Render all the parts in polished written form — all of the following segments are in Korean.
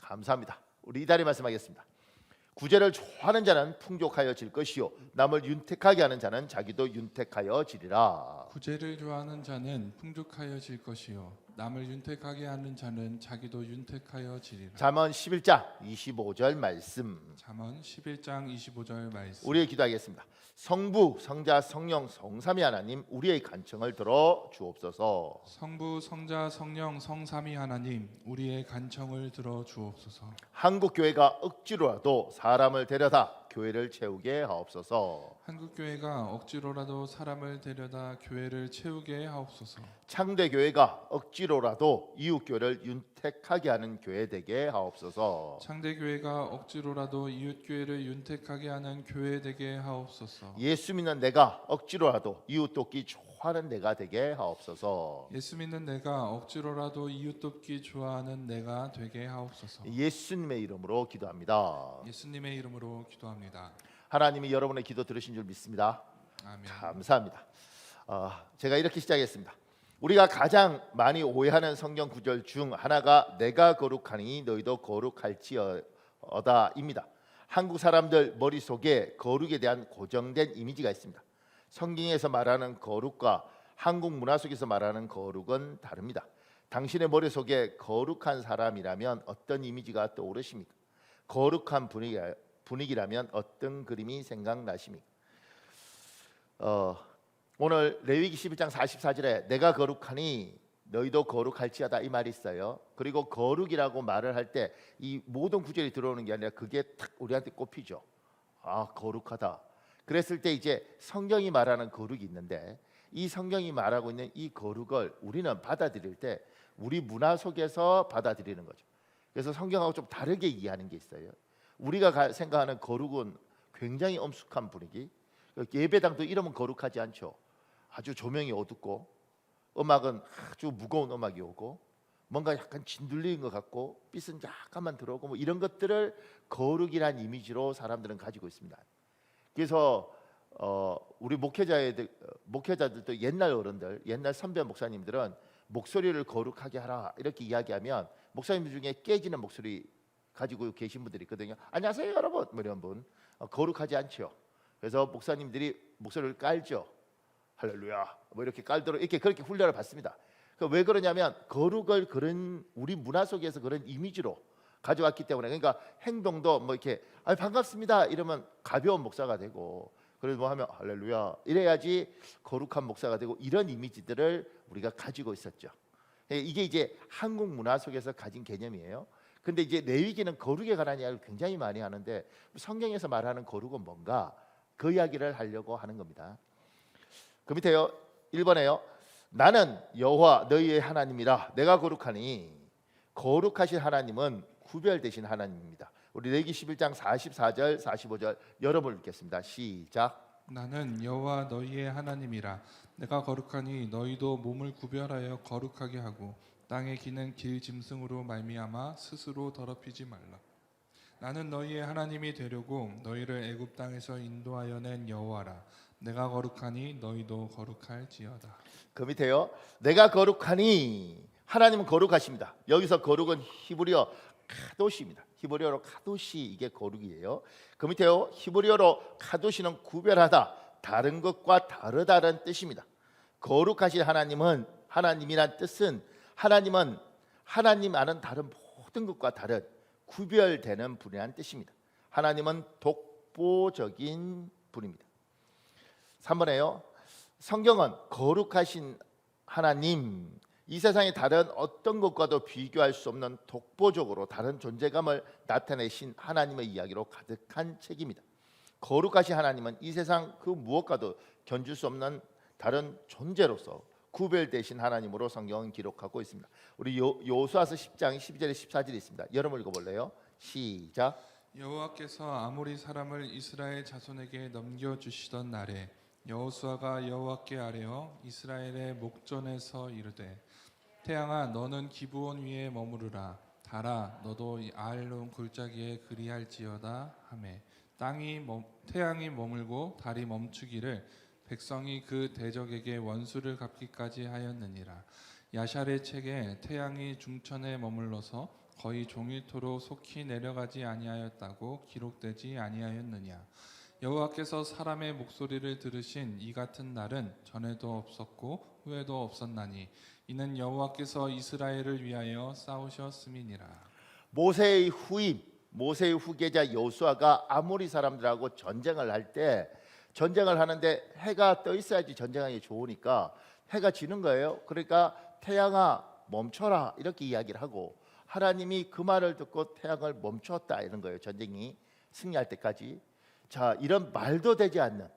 감사합니다. 우리 이달의 말씀하겠습니다. 구제를 좋아하는 자는 풍족하여질 것이요 남을 윤택하게 하는 자는 자기도 윤택하여지리라. 구제를 좋아하는 자는 풍족하여질 것이요 남을 윤택하게 하는 자는 자기도 윤택하여지리라. 잠언 11장 25절 말씀. 잠언 11장 25절 말씀. 우리의 기도하겠습니다. 성부, 성자, 성령, 성삼위 하나님 우리의 간청을 들어 주옵소서. 성부, 성자, 성령, 성삼위 하나님 우리의 간청을 들어 주옵소서. 한국 교회가 억지로라도 사람을 데려다 교회를 채우게 하옵소서. 한국 교회가 억지로라도 사람을 데려다 교회를 채우게 하옵소서. 창대 교회가 억지로라도 이웃 교회를 윤택하게 하는 교회 되게 하옵소서. 창대 교회가 억지로라도 이웃 교회를 윤택하게 하는 교회 되게 하옵소서. 예수 믿는 내가 억지로라도 이웃 돕기 좋아하는 내가 되게 하옵소서. 예수 믿는 내가 억지로라도 이웃 돕기 좋아하는 내가 되게 하옵소서. 예수님의 이름으로 기도합니다. 예수님의 이름으로 기도합니다. 하나님이 여러분의 기도 들으신 줄 믿습니다. 아멘. 감사합니다. 제가 이렇게 시작했습니다. 우리가 가장 많이 오해하는 성경 구절 중 하나가 내가 거룩하니 너희도 거룩할지어다입니다. 한국 사람들 머릿속에 거룩에 대한 고정된 이미지가 있습니다. 성경에서 말하는 거룩과 한국 문화 속에서 말하는 거룩은 다릅니다. 당신의 머릿속에 거룩한 사람이라면 어떤 이미지가 떠오르십니까? 거룩한 분위기라면 어떤 그림이 생각나십니까? 오늘 레위기 11장 44절에 내가 거룩하니 너희도 거룩할지어다 이 말이 있어요. 그리고 거룩이라고 말을 할 때 이 모든 구절이 들어오는 게 아니라 그게 탁 우리한테 꼽히죠. 거룩하다. 그랬을 때 이제 성경이 말하는 거룩이 있는데 이 성경이 말하고 있는 이 거룩을 우리는 받아들일 때 우리 문화 속에서 받아들이는 거죠. 그래서 성경하고 좀 다르게 이해하는 게 있어요. 우리가 생각하는 거룩은 굉장히 엄숙한 분위기. 예배당도 이러면 거룩하지 않죠. 아주 조명이 어둡고 음악은 아주 무거운 음악이 오고 뭔가 약간 진들리는 것 같고 빛은 약간만 들어오고 뭐 이런 것들을 거룩이란 이미지로 사람들은 가지고 있습니다. 그래서 우리 목회자들도 옛날 어른들, 옛날 선배 목사님들은 목소리를 거룩하게 하라 이렇게 이야기하면 목사님 중에 깨지는 목소리 가지고 계신 분들이 있거든요. 안녕하세요 여러분 뭐 이런 분 거룩하지 않죠. 그래서 목사님들이 목소리를 깔죠. 할렐루야 뭐 이렇게 깔도록 이렇게 그렇게 훈련을 받습니다. 왜 그러냐면 거룩을 그런 우리 문화 속에서 그런 이미지로 가져왔기 때문에 그러니까 행동도 뭐 이렇게 반갑습니다 이러면 가벼운 목사가 되고 그래서 뭐 하면 할렐루야 이래야지 거룩한 목사가 되고 이런 이미지들을 우리가 가지고 있었죠. 이게 이제 한국 문화 속에서 가진 개념이에요. 근데 이제 레위기는 거룩에 관한 이야기를 굉장히 많이 하는데 성경에서 말하는 거룩은 뭔가 그 이야기를 하려고 하는 겁니다. 그 밑에요 1번에요 나는 여호와 너희의 하나님이라 내가 거룩하니 거룩하신 하나님은 구별되신 하나님입니다. 우리 레위기 11장 44절 45절 여러분 읽겠습니다. 시작. 나는 여호와 너희의 하나님이라 내가 거룩하니 너희도 몸을 구별하여 거룩하게 하고 땅에 기는 길 짐승으로 말미암아 스스로 더럽히지 말라. 나는 너희의 하나님이 되려고 너희를 애굽 땅에서 인도하여 낸 여호와라. 내가 거룩하니 너희도 거룩할지어다. 그 밑에요 내가 거룩하니 하나님은 거룩하십니다. 여기서 거룩은 히브리어 카도시입니다. 히브리어로 카도시 이게 거룩이에요. 그 밑에요 히브리어로 카도시는 구별하다 다른 것과 다르다는 뜻입니다. 거룩하신 하나님은 하나님이란 뜻은 하나님은 하나님 아는 다른 모든 것과 다른 구별되는 분이라는 뜻입니다. 하나님은 독보적인 분입니다. 3번에요 성경은 거룩하신 하나님 이 세상의 다른 어떤 것과도 비교할 수 없는 독보적으로 다른 존재감을 나타내신 하나님의 이야기로 가득한 책입니다. 거룩하신 하나님은 이 세상 그 무엇과도 견줄 수 없는 다른 존재로서 구별되신 하나님으로 성경은 기록하고 있습니다. 우리 여호수아서 10장 12절에 14절이 있습니다. 여러분 읽어볼래요? 시작. 여호와께서 아모리 사람을 이스라엘 자손에게 넘겨주시던 날에 여호수아가 여호와께 아뢰어 이스라엘의 목전에서 이르되 태양아 너는 기브온 위에 머무르라 달아 너도 아알론 골짜기에 그리할지어다 하매 태양이 머물고 달이 멈추기를 백성이 그 대적에게 원수를 갚기까지 하였느니라. 야샬의 책에 태양이 중천에 머물러서 거의 종일토록 속히 내려가지 아니하였다고 기록되지 아니하였느냐. 여호와께서 사람의 목소리를 들으신 이 같은 날은 전에도 없었고 후에도 없었나니 이는 여호와께서 이스라엘을 위하여 싸우셨음이니라. 모세의 후임, 모세의 후계자 여호수아가 아모리 사람들하고 전쟁을 할 때 전쟁을 하는데 해가 떠 있어야지 전쟁하기 좋으니까 해가 지는 거예요. 그러니까 태양아 멈춰라 이렇게 이야기를 하고 하나님이 그 말을 듣고 태양을 멈췄다 이런 거예요. 전쟁이 승리할 때까지. 자, 이런 말도 되지 않는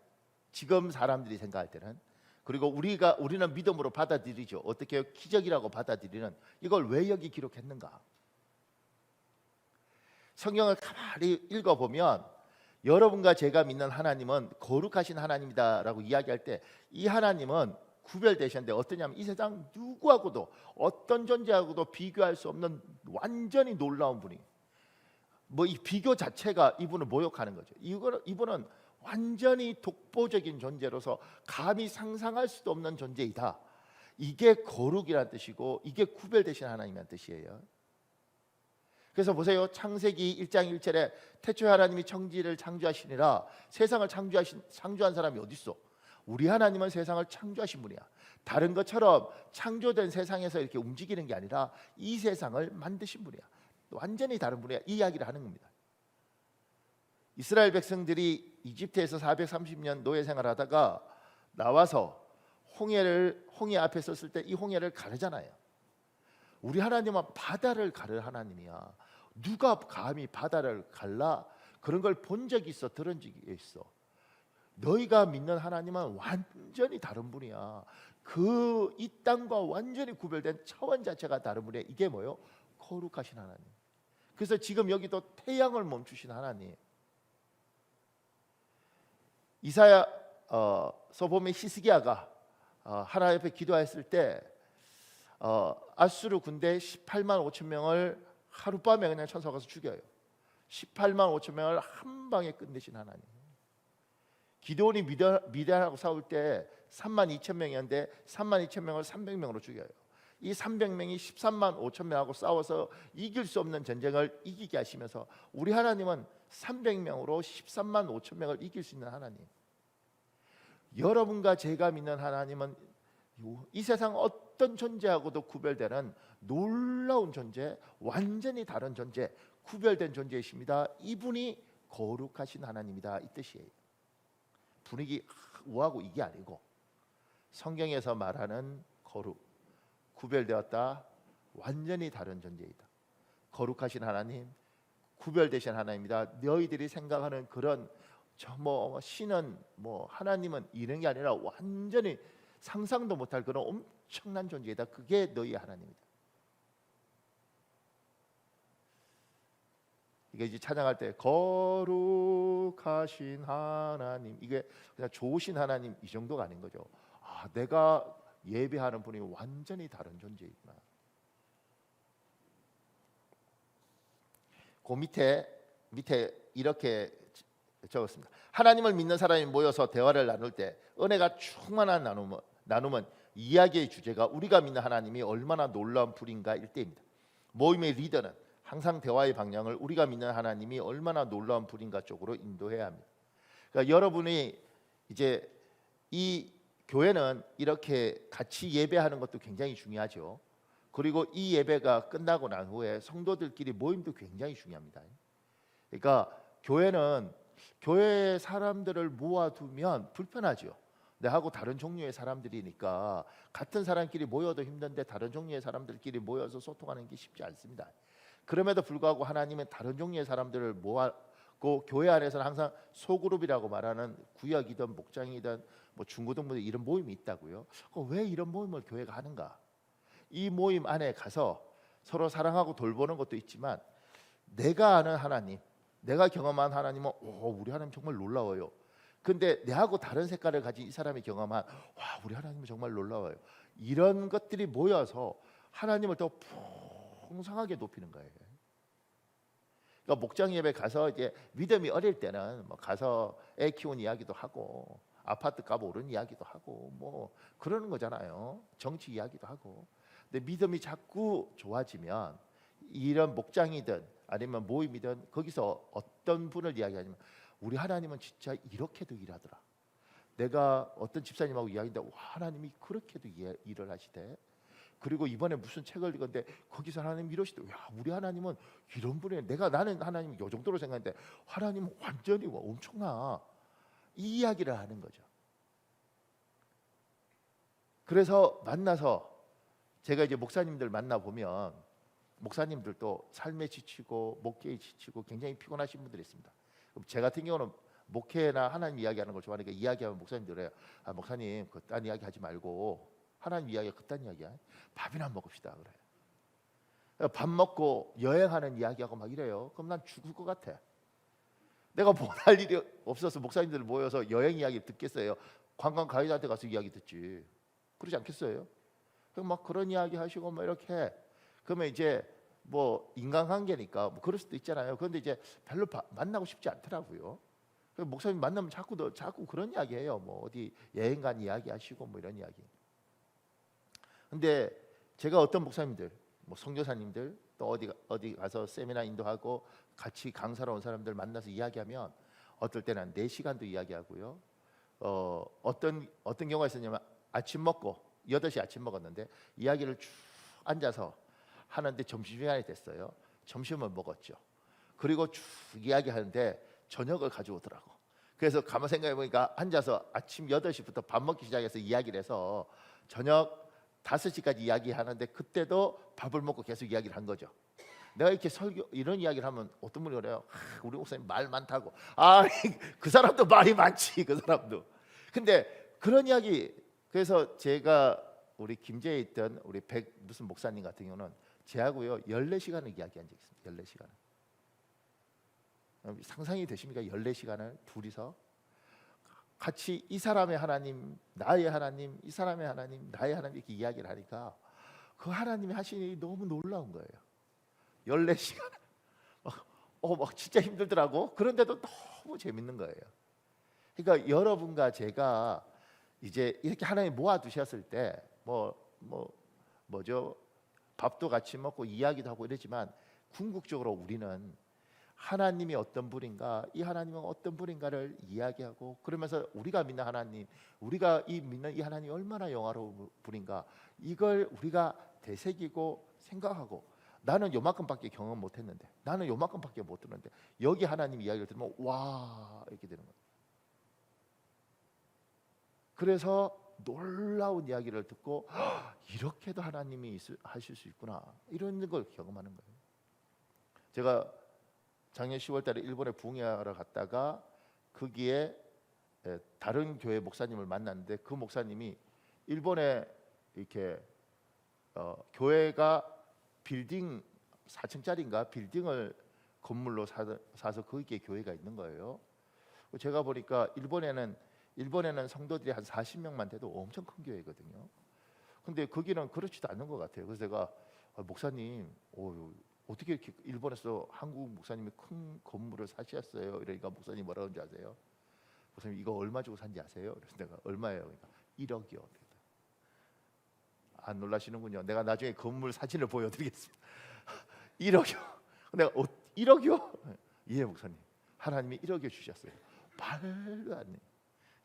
지금 사람들이 생각할 때는, 그리고 우리는 믿음으로 받아들이죠. 어떻게 기적이라고 받아들이는 이걸 왜 여기 기록했는가? 성경을 가만히 읽어보면 여러분과 제가 믿는 하나님은 거룩하신 하나님이다라고 이야기할 때 이 하나님은 구별되셨는데 어떠냐면 이 세상 누구하고도 어떤 존재하고도 비교할 수 없는 완전히 놀라운 분이, 뭐 이 비교 자체가 이분을 모욕하는 거죠. 이분은 완전히 독보적인 존재로서 감히 상상할 수도 없는 존재이다. 이게 거룩이라는 뜻이고 이게 구별되신 하나님이라는 뜻이에요. 그래서 보세요. 창세기 1장 1절에 태초에 하나님이 천지를 창조하시니라. 세상을 창조한 사람이 어디 있어? 우리 하나님은 세상을 창조하신 분이야. 다른 것처럼 창조된 세상에서 이렇게 움직이는 게 아니라 이 세상을 만드신 분이야. 완전히 다른 분이야. 이 이야기를 하는 겁니다. 이스라엘 백성들이 이집트에서 430년 노예 생활하다가 나와서 홍해 앞에 섰을 때 이 홍해를 가르잖아요. 우리 하나님은 바다를 가를 하나님이야. 누가 감히 바다를 갈라? 그런 걸 본 적이 있어? 들은 적이 있어? 너희가 믿는 하나님은 완전히 다른 분이야. 이 땅과 완전히 구별된 차원 자체가 다른 분이야. 이게 뭐요? 거룩하신 하나님. 그래서 지금 여기도 태양을 멈추신 하나님. 이사야서 보면 히스기야가 하나님 앞에 기도했을 때 아수르 군대 18만 5천 명을 하룻밤에 그냥 천사가 가서 죽여요. 18만 5천 명을 한 방에 끝내신 하나님. 기드온이 미디안하고 싸울 때 3만 2천 명이었는데 3만 2천 명을 300명으로 죽여요. 이 300명이 13만 5천 명하고 싸워서 이길 수 없는 전쟁을 이기게 하시면서 우리 하나님은 300명으로 13만 5천 명을 이길 수 있는 하나님. 여러분과 제가 믿는 하나님은 이 세상 어떤 존재하고도 구별되는 놀라운 존재, 완전히 다른 존재, 구별된 존재이십니다. 이분이 거룩하신 하나님이다 이 뜻이에요. 분위기 우하고 이게 아니고 성경에서 말하는 거룩, 구별되었다, 완전히 다른 존재이다. 거룩하신 하나님, 구별되신 하나님이다. 너희들이 생각하는 그런 신은 하나님은 이런 게 아니라 완전히 상상도 못할 그런 엄청난 존재이다. 그게 너희 하나님이다. 이게 이제 찬양할 때 거룩하신 하나님, 이게 그냥 좋으신 하나님 이 정도가 아닌 거죠. 내가 예배하는 분이 완전히 다른 존재이구나. 그 밑에 이렇게 적었습니다. 하나님을 믿는 사람이 모여서 대화를 나눌 때 은혜가 충만한 나눔은 이야기의 주제가 우리가 믿는 하나님이 얼마나 놀라운 분인가일 때입니다. 모임의 리더는 항상 대화의 방향을 우리가 믿는 하나님이 얼마나 놀라운 분인가 쪽으로 인도해야 합니다. 그러니까 여러분이 이제 이 교회는 이렇게 같이 예배하는 것도 굉장히 중요하죠. 그리고 이 예배가 끝나고 난 후에 성도들끼리 모임도 굉장히 중요합니다. 그러니까 교회는 교회 사람들을 모아두면 불편하죠. 내하고 다른 종류의 사람들이니까 같은 사람끼리 모여도 힘든데 다른 종류의 사람들끼리 모여서 소통하는 게 쉽지 않습니다. 그럼에도 불구하고 하나님은 다른 종류의 사람들을 모았고 교회 안에서는 항상 소그룹이라고 말하는 구역이든 목장이든 중고등부들 이런 모임이 있다고요. 왜 이런 모임을 교회가 하는가? 이 모임 안에 가서 서로 사랑하고 돌보는 것도 있지만 내가 아는 하나님, 내가 경험한 하나님은 우리 하나님 정말 놀라워요. 근데 내하고 다른 색깔을 가진 이 사람이 경험한 우리 하나님은 정말 놀라워요. 이런 것들이 모여서 하나님을 더 풍성하게 높이는 거예요. 그러니까 목장 예배 가서 이제 믿음이 어릴 때는 가서 애 키운 이야기도 하고 아파트 값 오른 이야기도 하고 그러는 거잖아요. 정치 이야기도 하고. 근데 믿음이 자꾸 좋아지면 이런 목장이든 아니면 모임이든 거기서 어떤 분을 이야기하냐면 우리 하나님은 진짜 이렇게도 일하더라. 내가 어떤 집사님하고 이야기인데 와, 하나님이 그렇게도 일을 하시대. 그리고 이번에 무슨 책을 읽었는데 거기서 하나님 이러시대. 야, 우리 하나님은 이런 분이에요. 나는 하나님 이 정도로 생각했는데 하나님은 완전히 엄청나. 이 이야기를 하는 거죠. 그래서 만나서 제가 이제 목사님들 만나 보면 목사님들도 삶에 지치고 목회에 지치고 굉장히 피곤하신 분들이 있습니다. 그럼 제 같은 경우는 목회나 하나님 이야기하는 걸 좋아하니까 이야기하면 목사님들 그래요. 아, 목사님 그딴 이야기 하지 말고 하나님 이야기가 그딴 이야기야. 밥이나 한번 먹읍시다 그래. 밥 먹고 여행하는 이야기하고 막 이래요. 그럼 난 죽을 것 같아. 내가 뭐 할 일이 없어서 목사님들 모여서 여행 이야기 듣겠어요. 관광 가이드한테 가서 이야기 듣지. 그러지 않겠어요? 그럼 막 그런 이야기 하시고 뭐 이렇게 그러면 이제 뭐 인간관계니까 뭐 그럴 수도 있잖아요. 그런데 이제 별로 만나고 싶지 않더라고요. 목사님 만나면 자꾸 그런 이야기해요. 뭐 어디 여행 간 이야기 하시고 뭐 이런 이야기. 근데 제가 어떤 목사님들, 뭐 선교사님들 또 어디 가서 세미나 인도하고 같이 강사로 온 사람들 만나서 이야기하면 어떨 때는 한 4시간도 이야기하고요. 어떤 경우가 있었냐면 아침 먹고 8시 아침 먹었는데 이야기를 쭉 앉아서 하는데 점심시간이 됐어요. 점심을 먹었죠. 그리고 쭉 이야기하는데 저녁을 가져오더라고. 그래서 가만 생각해 보니까 앉아서 아침 8시부터 밥 먹기 시작해서 이야기를 해서 저녁 5시까지 이야기하는데 그때도 밥을 먹고 계속 이야기를 한 거죠. 내가 이렇게 설교 이런 이야기를 하면 어떤 분이 그래요. 우리 목사님 말 많다고. 그 사람도 말이 많지. 그 사람도. 근데 그런 이야기 그래서 제가 우리 김제에 있던 우리 무슨 목사님 같은 경우는 제하고요 14시간을 이야기한 적이 있습니다. 14시간을. 상상이 되십니까? 14시간을 둘이서 같이 이 사람의 하나님, 나의 하나님, 이 사람의 하나님, 나의 하나님 이렇게 이야기를 하니까 그 하나님이 하시는 일이 너무 놀라운 거예요. 14시간 막 진짜 힘들더라고. 그런데도 너무 재밌는 거예요. 그러니까 여러분과 제가 이제 이렇게 하나님 모아두셨을 때 뭐죠? 밥도 같이 먹고 이야기도 하고 이러지만 궁극적으로 우리는 하나님이 어떤 분인가, 이 하나님은 어떤 분인가를 이야기하고 그러면서 우리가 믿는 하나님, 우리가 믿는 이 하나님이 얼마나 영화로운 분인가 이걸 우리가 되새기고 생각하고 나는 요만큼밖에 경험 못했는데 나는 요만큼밖에 못 들었는데 여기 하나님 이야기를 들으면 와 이렇게 되는 거예요. 그래서 놀라운 이야기를 듣고 이렇게도 하나님이 하실 수 있구나 이런 걸 경험하는 거예요. 제가 작년 10월 달에 일본에 부흥회하러 갔다가 거기에 다른 교회 목사님을 만났는데 그 목사님이 일본에 이렇게 교회가 빌딩 4층짜리인가 빌딩을 건물로 사서 거기에 교회가 있는 거예요. 제가 보니까 일본에는 성도들이 한 40명만 돼도 엄청 큰 교회거든요. 근데 거기는 그렇지도 않는 것 같아요. 그래서 제가 목사님 어떻게 이렇게 일본에서 한국 목사님이 큰 건물을 사셨어요? 이러니까 목사님 뭐라고 하는지 아세요? 목사님 이거 얼마 주고 산지 아세요? 그래서 내가 얼마예요? 그러니까 1억이요. 안 놀라시는군요. 내가 나중에 건물 사진을 보여드리겠습니다. 1억이요. 내가 1억이요? 예 목사님. 하나님이 1억에 주셨어요. 말도 안 돼.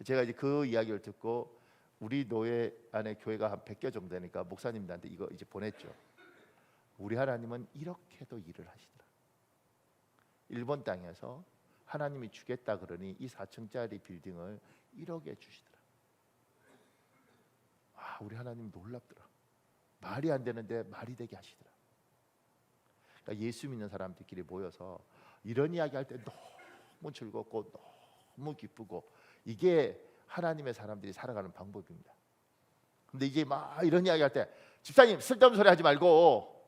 제가 이제 그 이야기를 듣고 우리 노예 안에 교회가 한 100개 정도 되니까 목사님들한테 이거 이제 보냈죠. 우리 하나님은 이렇게도 일을 하시더라. 일본 땅에서 하나님이 주겠다 그러니 이 4층짜리 빌딩을 1억에 주시더라. 우리 하나님 놀랍더라. 말이 안 되는데 말이 되게 하시더라. 그러니까 예수 믿는 사람들끼리 모여서 이런 이야기 할 때 너무 즐겁고 너무 기쁘고 이게 하나님의 사람들이 살아가는 방법입니다. 근데 이제 막 이런 이야기 할 때 집사님 쓸데없는 소리 하지 말고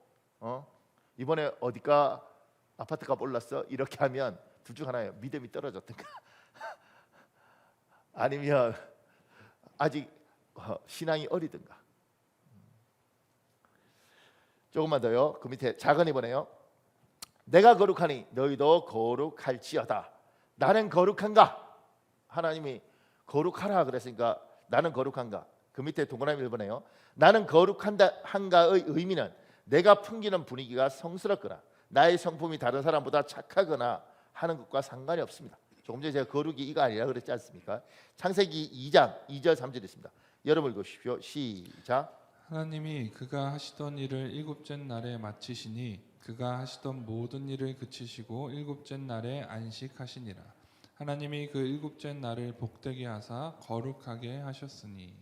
이번에 어디가 아파트값 올랐어? 이렇게 하면 둘 중 하나예요. 믿음이 떨어졌든가 아니면 아직 신앙이 어리든가. 조금만 더요. 그 밑에 작은 이번에요. 내가 거룩하니 너희도 거룩할지어다. 나는 거룩한가? 하나님이 거룩하라 그랬으니까 나는 거룩한가? 그 밑에 동그라미 1번에요. 나는 거룩한다 한가의 의미는 내가 풍기는 분위기가 성스럽거나 나의 성품이 다른 사람보다 착하거나 하는 것과 상관이 없습니다. 조금 전에 제가 거룩이 이거 아니라 그랬지 않습니까? 창세기 2장 2절 3절 있습니다. 여러분 읽으십시오. 시작. 하나님이 그가 하시던 일을 일곱째 날에 마치시니 그가 하시던 모든 일을 그치시고 일곱째 날에 안식하시니라. 하나님이 그 일곱째 날을 복되게 하사 거룩하게 하셨으니.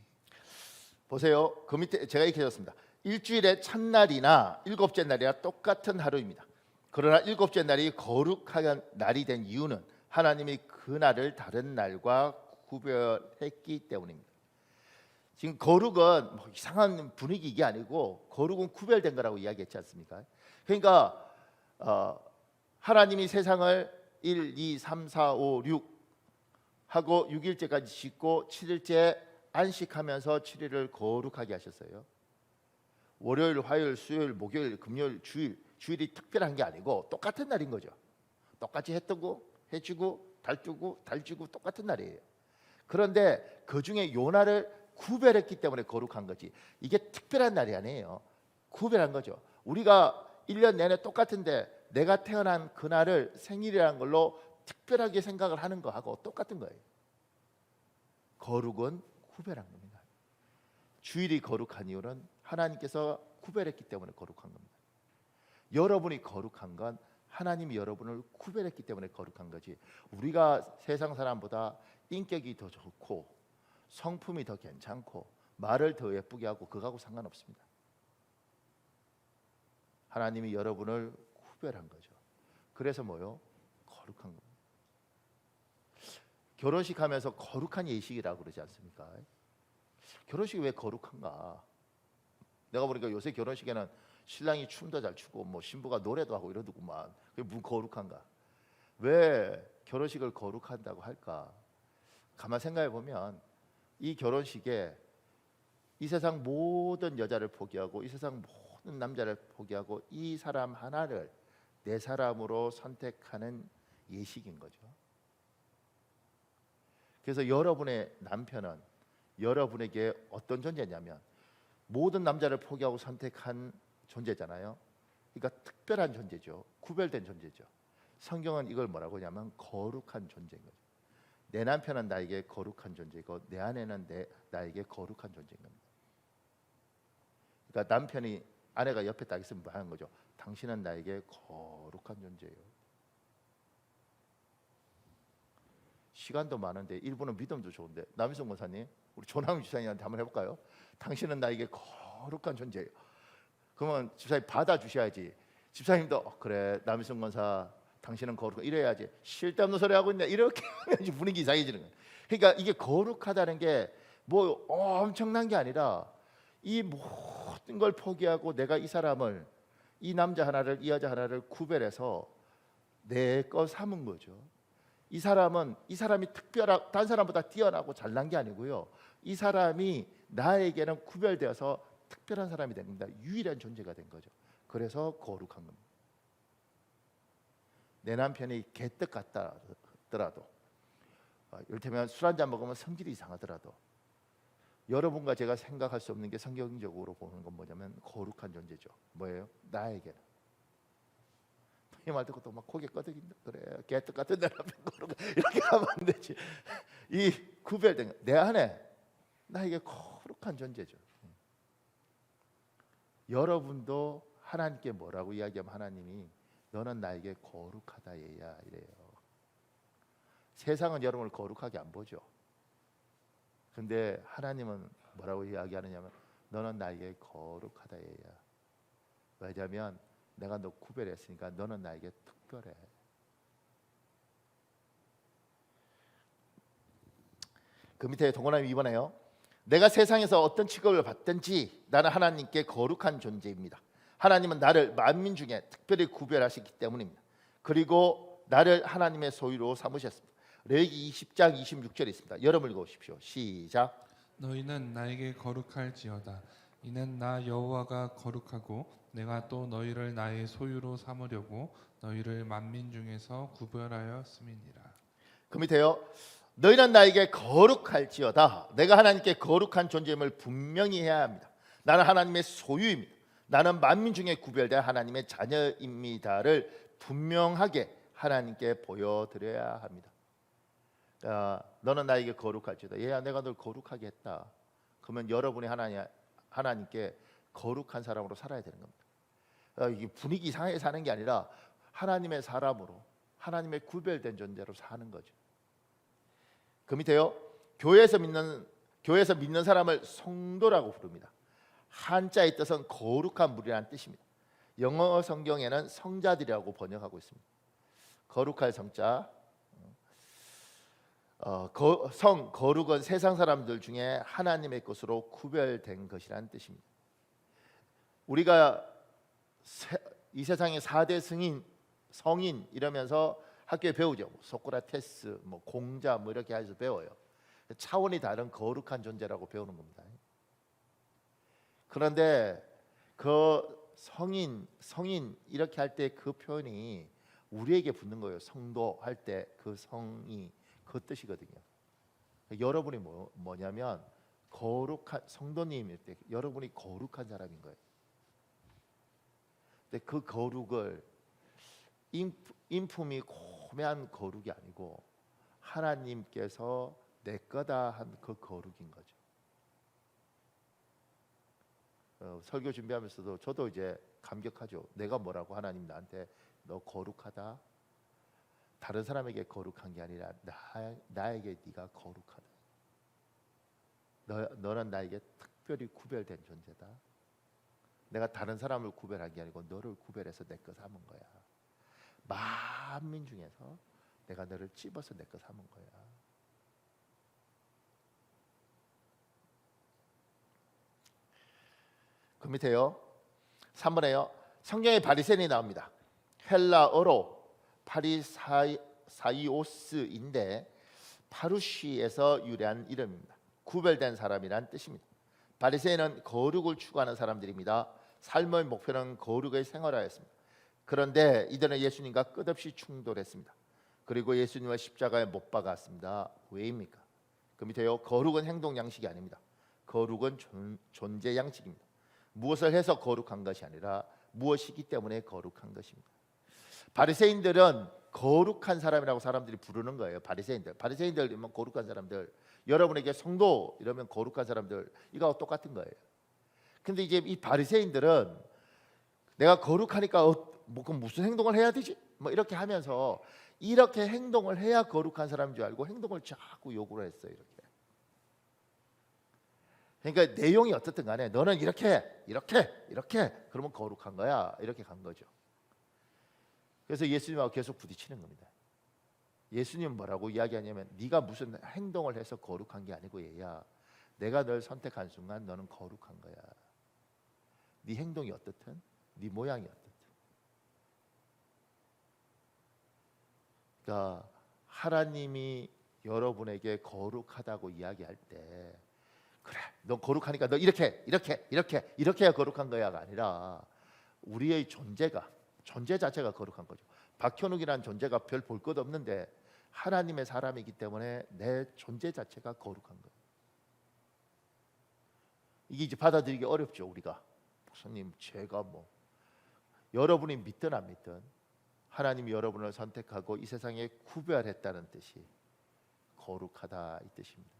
보세요. 그 밑에 제가 이렇게 적었습니다. 일주일의 첫날이나 일곱째 날이나 똑같은 하루입니다. 그러나 일곱째 날이 거룩한 날이 된 이유는 하나님이 그 날을 다른 날과 구별했기 때문입니다. 지금 거룩은 뭐 이상한 분위기 이게 아니고 거룩은 구별된 거라고 이야기했지 않습니까? 그러니까 하나님이 세상을 1, 2, 3, 4, 5, 6 하고 6일째까지 짓고 7일째 안식하면서 7일을 거룩하게 하셨어요. 월요일, 화요일, 수요일, 목요일, 금요일, 주일이 특별한 게 아니고 똑같은 날인 거죠. 똑같이 해 뜨고 해 지고 달 뜨고 달 지고 똑같은 날이에요. 그런데 그 중에 요 날을 구별했기 때문에 거룩한 거지. 이게 특별한 날이 아니에요. 구별한 거죠. 우리가 1년 내내 똑같은데 내가 태어난 그날을 생일이라는 걸로 특별하게 생각을 하는 거하고 똑같은 거예요. 거룩은 구별한 겁니다. 주일이 거룩한 이유는 하나님께서 구별했기 때문에 거룩한 겁니다. 여러분이 거룩한 건 하나님이 여러분을 구별했기 때문에 거룩한 거지. 우리가 세상 사람보다 인격이 더 좋고 성품이 더 괜찮고 말을 더 예쁘게 하고 그거하고 상관없습니다. 하나님이 여러분을 구별한 거죠. 그래서 뭐요? 거룩한 겁니다. 결혼식 하면서 거룩한 예식이라고 그러지 않습니까? 결혼식이 왜 거룩한가? 내가 보니까 요새 결혼식에는 신랑이 춤도 잘 추고 뭐 신부가 노래도 하고 이러더구만. 그게 무슨 거룩한가? 왜 결혼식을 거룩한다고 할까? 가만 생각해 보면 이 결혼식에 이 세상 모든 여자를 포기하고 이 세상 모든 남자를 포기하고 이 사람 하나를 내 사람으로 선택하는 예식인 거죠. 그래서 여러분의 남편은 여러분에게 어떤 존재냐면 모든 남자를 포기하고 선택한 존재잖아요. 그러니까 특별한 존재죠. 구별된 존재죠. 성경은 이걸 뭐라고 하냐면 거룩한 존재인 거죠. 내 남편은 나에게 거룩한 존재이고 내 아내는 나에게 거룩한 존재인 겁니다. 그러니까 남편이 아내가 옆에 딱 있으면 뭐 하는 거죠? 당신은 나에게 거룩한 존재예요. 시간도 많은데 1분은 믿음도 좋은데 남희성 권사님 우리 조남희 집사님한테 한번 해볼까요? 당신은 나에게 거룩한 존재예요. 그러면 집사님 받아주셔야지. 집사님도 그래 남희성 권사 당신은 거룩한 이래야지. 쓸데없는 소리 하고 있네 이렇게 하면 분위기 이상해지는 거예요. 그러니까 이게 거룩하다는 게 뭐 엄청난 게 아니라 이 모든 걸 포기하고 내가 이 사람을 이 남자 하나를 이 여자 하나를 구별해서 내 거 삼은 거죠. 이 사람이 특별하고 다른 사람보다 뛰어나고 잘난 게 아니고요. 이 사람이 나에게는 구별되어서 특별한 사람이 된 겁니다. 유일한 존재가 된 거죠. 그래서 거룩한 겁니다. 내 남편이 개떡 같더라도 이를테면 술 한잔 먹으면 성질이 이상하더라도 여러분과 제가 생각할 수 없는 게 성경적으로 보는 건 뭐냐면 거룩한 존재죠. 뭐예요? 나에게는 이 말 듣고 또 막 고개 끄덕인다. 그래 개떡 같은 내 남편 거룩한 이렇게 하면 안 되지. 이 구별된 거. 내 안에 나에게 거룩한 존재죠. 여러분도 하나님께 뭐라고 이야기하면 하나님이 너는 나에게 거룩하다 얘야 이래요. 세상은 여러분을 거룩하게 안 보죠. 근데 하나님은 뭐라고 이야기하느냐면 너는 나에게 거룩하다 얘야. 왜냐하면 내가 너 구별했으니까 너는 나에게 특별해. 그 밑에 동그라미 2번에요. 내가 세상에서 어떤 취급을 받든지 나는 하나님께 거룩한 존재입니다. 하나님은 나를 만민 중에 특별히 구별하셨기 때문입니다. 그리고 나를 하나님의 소유로 삼으셨습니다. 레위기 20장 26절에 있습니다. 여러분 읽어보십시오. 시작. 너희는 나에게 거룩할지어다. 이는 나 여호와가 거룩하고 내가 또 너희를 나의 소유로 삼으려고 너희를 만민 중에서 구별하였음이니라. 그 밑에요. 너희는 나에게 거룩할지어다. 내가 하나님께 거룩한 존재임을 분명히 해야 합니다. 나는 하나님의 소유입니다. 나는 만민 중에 구별된 하나님의 자녀입니다를 분명하게 하나님께 보여드려야 합니다. 너는 나에게 거룩할지어다. 얘야, 내가 널 거룩하게 했다. 그러면 여러분이 하나님께 거룩한 사람으로 살아야 되는 겁니다. 이게 분위기 이상하게 사는 게 아니라 하나님의 사람으로, 하나님의 구별된 존재로 사는 거죠. 그 밑에요, 교회에서 믿는 사람을 성도라고 부릅니다. 한자의 뜻은 거룩한 무리라는 뜻입니다. 영어 성경에는 성자들이라고 번역하고 있습니다. 거룩할 성자, 거룩은 세상 사람들 중에 하나님의 것으로 구별된 것이라는 뜻입니다. 우리가 이 세상의 4대 성인 이러면서 학교에 배우죠. 소크라테스, 공자 이렇게 해서 배워요. 차원이 다른 거룩한 존재라고 배우는 겁니다. 그런데 그 성인 이렇게 할 때 그 표현이 우리에게 붙는 거예요. 성도 할 때 그 성이 그 뜻이거든요. 여러분이 뭐냐면 거룩한 성도님일 때 여러분이 거룩한 사람인 거예요. 근데 그 거룩을 인품이 고매한 거룩이 아니고 하나님께서 내 거다 한 그 거룩인 거죠. 설교 준비하면서도 저도 이제 감격하죠. 내가 뭐라고 하나님 나한테 너 거룩하다. 다른 사람에게 거룩한 게 아니라 나에게 네가 거룩하다. 너는 나에게 특별히 구별된 존재다. 내가 다른 사람을 구별한 게 아니고 너를 구별해서 내 거 삼은 거야. 만민 중에서 내가 너를 찝어서 내 거 삼은 거야. 그 밑에요, 3번에요, 성경에 바리새인이 나옵니다. 헬라어로 파리사이오스인데 파루시에서 유래한 이름입니다. 구별된 사람이란 뜻입니다. 바리새인은 거룩을 추구하는 사람들입니다. 삶의 목표는 거룩의 생활하였습니다. 그런데 이들은 예수님과 끝없이 충돌했습니다. 그리고 예수님을 십자가에 못 박았습니다. 왜입니까? 그 밑에요, 거룩은 행동 양식이 아닙니다. 거룩은 존재 양식입니다. 무엇을 해서 거룩한 것이 아니라 무엇이기 때문에 거룩한 것입니다. 바리새인들은 거룩한 사람이라고 사람들이 부르는 거예요. 바리새인들이면 거룩한 사람들, 여러분에게 성도 이러면 거룩한 사람들, 이거하고 똑같은 거예요. 근데 이제 이 바리새인들은 내가 거룩하니까 그럼 무슨 행동을 해야 되지? 이렇게 하면서 이렇게 행동을 해야 거룩한 사람인 줄 알고 행동을 자꾸 요구를 했어요. 이렇게. 그러니까 내용이 어떻든 간에 너는 이렇게 그러면 거룩한 거야. 이렇게 간 거죠. 그래서 예수님하고 계속 부딪히는 겁니다. 예수님은 뭐라고 이야기하냐면 네가 무슨 행동을 해서 거룩한 게 아니고 얘야, 내가 널 선택한 순간 너는 거룩한 거야. 네 행동이 어떻든 네 모양이 어떻든. 그러니까 하나님이 여러분에게 거룩하다고 이야기할 때 그래, 너 거룩하니까 너 이렇게 해야 거룩한 거야가 아니라 우리의 존재 자체가 거룩한 거죠. 박현욱이라는 존재가 별 볼 것 없는데 하나님의 사람이기 때문에 내 존재 자체가 거룩한 거예요. 이게 이제 받아들이기 어렵죠. 우리가 목사님 제가 여러분이 믿든 안 믿든 하나님이 여러분을 선택하고 이 세상에 구별했다는 뜻이 거룩하다 이 뜻입니다.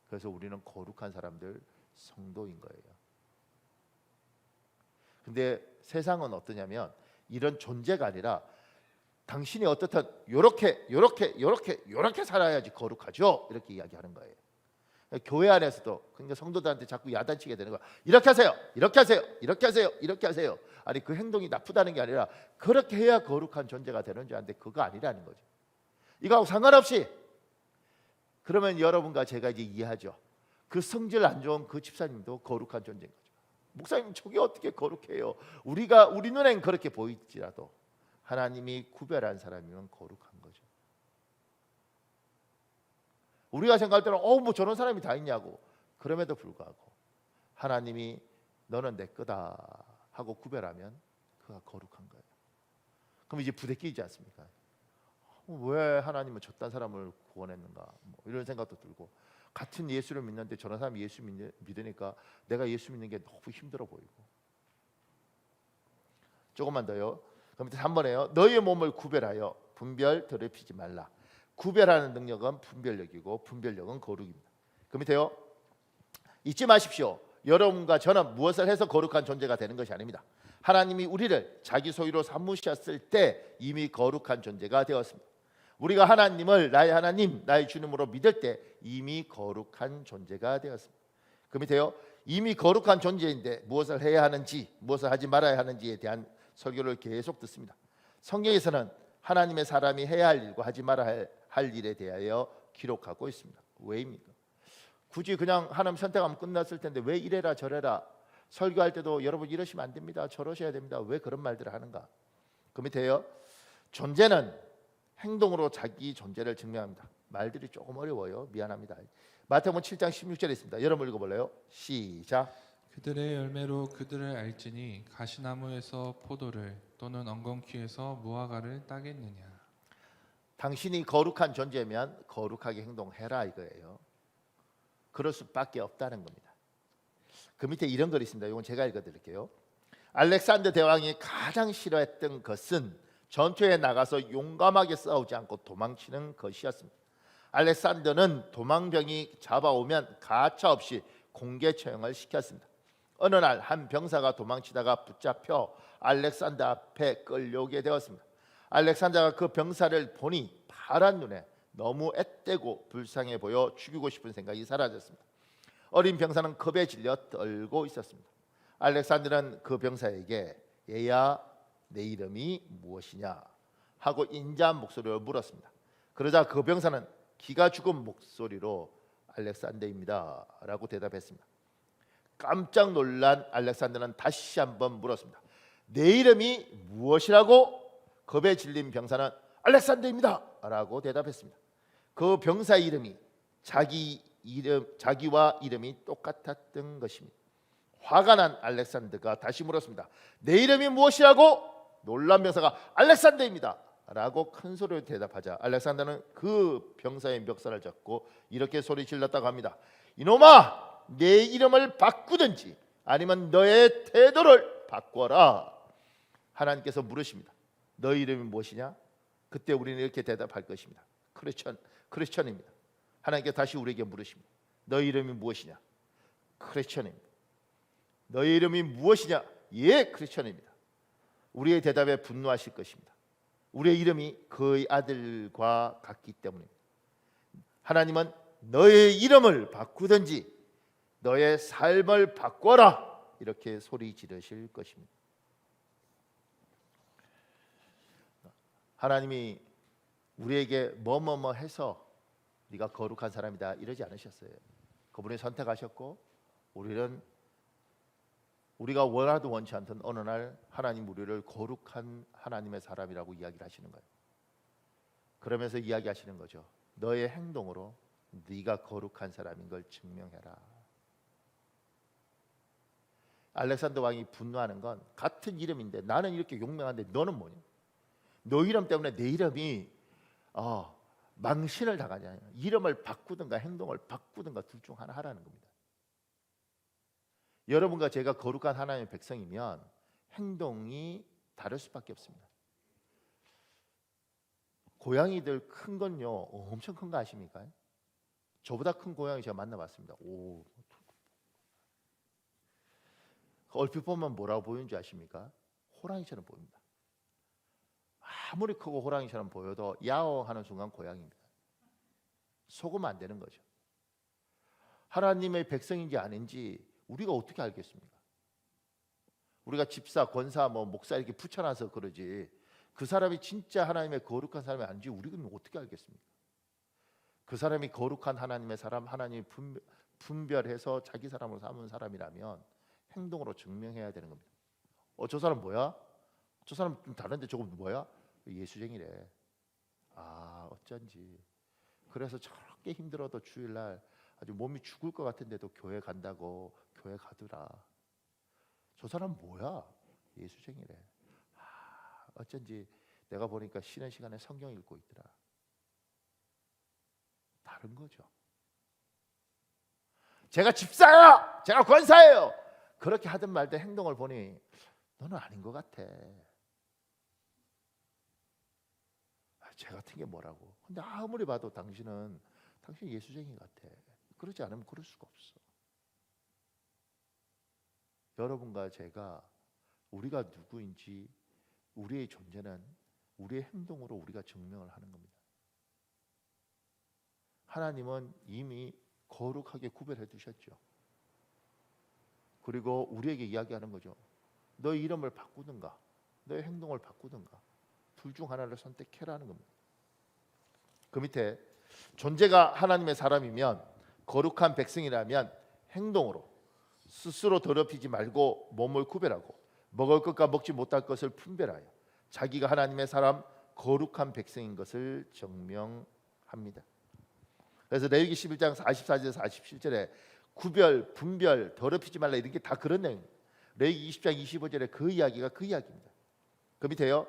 그래서 우리는 거룩한 사람들, 성도인 거예요. 근데 세상은 어떠냐면 이런 존재가 아니라 당신이 어떻든 요렇게 살아야지 거룩하죠. 이렇게 이야기하는 거예요. 교회 안에서도 그러니까 성도들한테 자꾸 야단치게 되는 거야. 이렇게 하세요. 아니 그 행동이 나쁘다는 게 아니라 그렇게 해야 거룩한 존재가 되는 줄 아는데 그거 아니라는 거죠. 이거하고 상관없이 그러면 여러분과 제가 이제 이해하죠. 그 성질 안 좋은 그 집사님도 거룩한 존재인 거죠. 목사님 저게 어떻게 거룩해요? 우리 눈엔 그렇게 보일지라도 하나님이 구별한 사람이면 거룩한 거죠. 우리가 생각할 때는 저런 사람이 다 있냐고. 그럼에도 불구하고 하나님이 너는 내 거다 하고 구별하면 그가 거룩한 거예요. 그럼 이제 부대끼지 않습니까? 왜 하나님은 저딴 사람을 구원했는가? 이런 생각도 들고 같은 예수를 믿는데 저런 사람이 예수 믿으니까 내가 예수 믿는 게 너무 힘들어 보이고. 조금만 더요. 그럼 3번에요. 너희의 몸을 구별하여 분별 더럽히지 말라. 구별하는 능력은 분별력이고 분별력은 거룩입니다. 그 밑에요. 잊지 마십시오. 여러분과 저는 무엇을 해서 거룩한 존재가 되는 것이 아닙니다. 하나님이 우리를 자기 소유로 삼으셨을 때 이미 거룩한 존재가 되었습니다. 우리가 하나님을 나의 하나님, 나의 주님으로 믿을 때 이미 거룩한 존재가 되었습니다. 그 밑에요. 이미 거룩한 존재인데 무엇을 해야 하는지, 무엇을 하지 말아야 하는지에 대한 설교를 계속 듣습니다. 성경에서는 하나님의 사람이 해야 할 일과 하지 말아야 할 일에 대하여 기록하고 있습니다. 왜입니까? 굳이 그냥 하나님 선택하면 끝났을 텐데 왜 이래라 저래라, 설교할 때도 여러분 이러시면 안 됩니다, 저러셔야 됩니다, 왜 그런 말들을 하는가? 그 밑에요. 존재는 행동으로 자기 존재를 증명합니다. 말들이 조금 어려워요. 미안합니다. 마태복음 7장 16절에 있습니다. 여러분 읽어볼래요? 시작. 그들의 열매로 그들을 알지니 가시나무에서 포도를 또는 엉겅퀴에서 무화과를 따겠느냐. 당신이 거룩한 존재면 거룩하게 행동해라 이거예요. 그럴 수밖에 없다는 겁니다. 그 밑에 이런 글이 있습니다. 이건 제가 읽어드릴게요. 알렉산더 대왕이 가장 싫어했던 것은 전투에 나가서 용감하게 싸우지 않고 도망치는 것이었습니다. 알렉산더는 도망병이 잡아오면 가차없이 공개 처형을 시켰습니다. 어느 날 한 병사가 도망치다가 붙잡혀 알렉산더 앞에 끌려오게 되었습니다. 알렉산더가 그 병사를 보니 파란 눈에 너무 앳되고 불쌍해 보여 죽이고 싶은 생각이 사라졌습니다. 어린 병사는 겁에 질려 떨고 있었습니다. 알렉산더는 그 병사에게 얘야 내 이름이 무엇이냐 하고 인자한 목소리로 물었습니다. 그러자 그 병사는 기가 죽은 목소리로 알렉산더입니다 라고 대답했습니다. 깜짝 놀란 알렉산더는 다시 한번 물었습니다. 내 이름이 무엇이라고? 겁에 질린 병사는 알렉산더입니다 라고 대답했습니다. 그 병사 이름이 자기와 이름이 똑같았던 것입니다. 화가 난 알렉산더가 다시 물었습니다. 내 이름이 무엇이라고? 놀란 병사가 알렉산더입니다 라고 큰 소리로 대답하자 알렉산더는 그 병사의 멱살을 잡고 이렇게 소리 질렀다고 합니다. 이놈아, 내 이름을 바꾸든지 아니면 너의 태도를 바꿔라. 하나님께서 물으십니다. 너 이름이 무엇이냐? 그때 우리는 이렇게 대답할 것입니다. 크리스천입니다. 하나님께서 다시 우리에게 물으십니다. 너 이름이 무엇이냐? 크리스천입니다. 너의 이름이 무엇이냐? 예, 크리스천입니다. 우리의 대답에 분노하실 것입니다. 우리의 이름이 그의 아들과 같기 때문입니다. 하나님은 너의 이름을 바꾸든지 너의 삶을 바꿔라 이렇게 소리 지르실 것입니다. 하나님이 우리에게 뭐뭐뭐 해서 네가 거룩한 사람이다 이러지 않으셨어요. 그분이 선택하셨고 우리는 우리가 원하든 원치 않든 어느 날 하나님 우리를 거룩한 하나님의 사람이라고 이야기를 하시는 거예요. 그러면서 이야기하시는 거죠. 너의 행동으로 네가 거룩한 사람인 걸 증명해라. 알렉산더 왕이 분노하는 건 같은 이름인데 나는 이렇게 용맹한데 너는 뭐냐? 너 이름 때문에 내 이름이 망신을 당하냐? 이름을 바꾸든가 행동을 바꾸든가 둘 중 하나 하라는 겁니다. 여러분과 제가 거룩한 하나님의 백성이면 행동이 다를 수밖에 없습니다. 고양이들 큰 건요 엄청 큰 거 아십니까? 저보다 큰 고양이 제가 만나봤습니다. 얼핏 보면 뭐라고 보이는지 아십니까? 호랑이처럼 보입니다. 아무리 크고 호랑이처럼 보여도 야옹하는 순간 고양이입니다. 속으면 안 되는 거죠. 하나님의 백성인지 아닌지 우리가 어떻게 알겠습니까? 우리가 집사, 권사, 목사 이렇게 붙여놔서 그러지 그 사람이 진짜 하나님의 거룩한 사람이 아닌지 우리는 어떻게 알겠습니까? 그 사람이 거룩한 하나님의 사람, 하나님이 분별해서 자기 사람으로 삼은 사람이라면 행동으로 증명해야 되는 겁니다. 저 사람 뭐야? 저 사람 좀 다른데 저거 뭐야? 예수쟁이래. 어쩐지. 그래서 저렇게 힘들어도 주일날 아주 몸이 죽을 것 같은데도 교회 간다고 교회 가더라. 저 사람 뭐야? 예수쟁이래. 어쩐지 내가 보니까 쉬는 시간에 성경 읽고 있더라. 다른 거죠. 제가 집사예요, 제가 권사예요, 그렇게 하든 말든 행동을 보니 너는 아닌 것 같아. 쟤 같은 게 뭐라고. 근데 아무리 봐도 당신 예수쟁이 같아. 그러지 않으면 그럴 수가 없어. 여러분과 제가 우리가 누구인지, 우리의 존재는 우리의 행동으로 우리가 증명을 하는 겁니다. 하나님은 이미 거룩하게 구별해 두셨죠. 그리고 우리에게 이야기하는 거죠. 너의 이름을 바꾸든가 너의 행동을 바꾸든가 둘 중 하나를 선택해라는 겁니다. 그 밑에 존재가 하나님의 사람이면, 거룩한 백성이라면 행동으로 스스로 더럽히지 말고 몸을 구별하고 먹을 것과 먹지 못할 것을 분별하여 자기가 하나님의 사람, 거룩한 백성인 것을 증명합니다. 그래서 레위기 11장 44절 47절에 구별, 분별, 더럽히지 말라, 이런 게 다 그런 내용. 레위기 20장 25절에 그 이야기가 그 이야기입니다. 그 밑에요,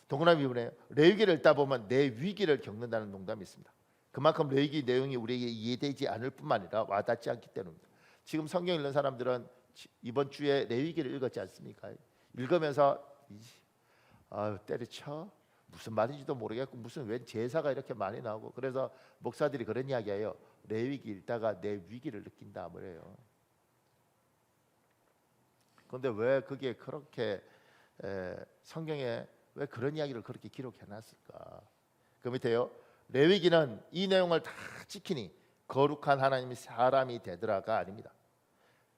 동그라미 부분에 레위기를 읽다 보면 내 위기를 겪는다는 농담이 있습니다. 그만큼 레위기 내용이 우리에게 이해되지 않을 뿐만 아니라 와닿지 않기 때문입니다. 지금 성경 읽는 사람들은 이번 주에 레위기를 읽었지 않습니까? 읽으면서 때려쳐, 무슨 말인지도 모르겠고 무슨 웬 제사가 이렇게 많이 나오고, 그래서 목사들이 그런 이야기해요. 레위기 읽다가 내 위기를 느낀다 뭐래요. 그런데 왜 그게 그렇게 성경에 왜 그런 이야기를 그렇게 기록해놨을까? 그 밑에요, 레위기는 이 내용을 다 지키니 거룩한 하나님의 사람이 되더라가 아닙니다.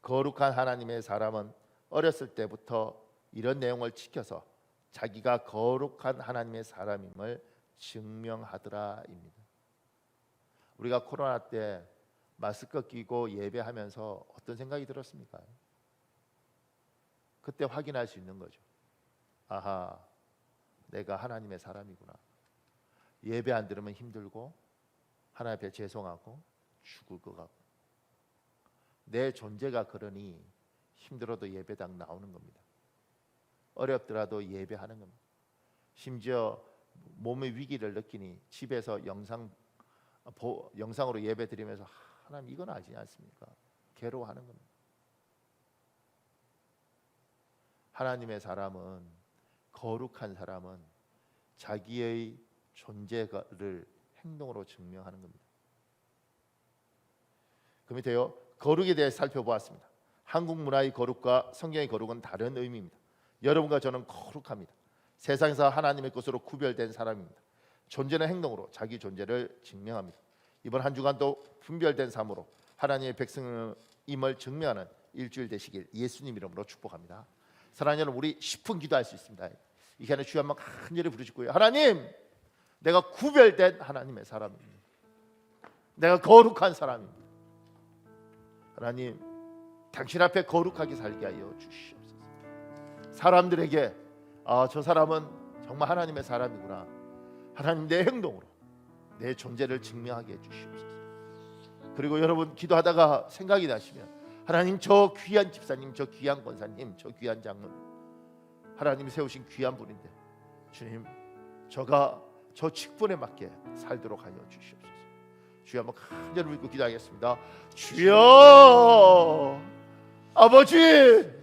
거룩한 하나님의 사람은 어렸을 때부터 이런 내용을 지켜서 자기가 거룩한 하나님의 사람임을 증명하더라입니다. 우리가 코로나 때 마스크 끼고 예배하면서 어떤 생각이 들었습니까? 그때 확인할 수 있는 거죠. 아하, 내가 하나님의 사람이구나. 예배 안 들으면 힘들고 하나님 앞에 죄송하고 죽을 것 같고, 내 존재가 그러니 힘들어도 예배당 나오는 겁니다. 어렵더라도 예배하는 겁니다. 심지어 몸의 위기를 느끼니 집에서 영상으로 예배 드리면서 하나님 이건 아니지 않습니까? 괴로워하는 겁니다. 하나님의 사람은, 거룩한 사람은 자기의 존재를 행동으로 증명하는 겁니다. 그 밑에요, 거룩에 대해 살펴보았습니다. 한국 문화의 거룩과 성경의 거룩은 다른 의미입니다. 여러분과 저는 거룩합니다. 세상에서 하나님의 것으로 구별된 사람입니다. 존재는 행동으로 자기 존재를 증명합니다. 이번 한 주간도 분별된 삶으로 하나님의 백성임을 증명하는 일주일 되시길 예수님 이름으로 축복합니다. 사랑하는 여러분, 우리 10분 기도할 수 있습니다. 이 시간에 주여 한번 간절히 부르시고요. 하나님, 내가 구별된 하나님의 사람입니다. 내가 거룩한 사람입니다. 하나님, 당신 앞에 거룩하게 살게 하여 주시옵소서. 사람들에게 저 사람은 정말 하나님의 사람이구나, 하나님 내 행동으로 내 존재를 증명하게 해주시옵소서. 그리고 여러분 기도하다가 생각이 나시면, 하나님 저 귀한 집사님, 저 귀한 권사님, 저 귀한 장로님, 하나님이 세우신 귀한 분인데 주님, 저가 저 직분에 맞게 살도록 하여 주시옵소서. 주여 한번 간절히 믿고 기도하겠습니다. 주여, 아버지,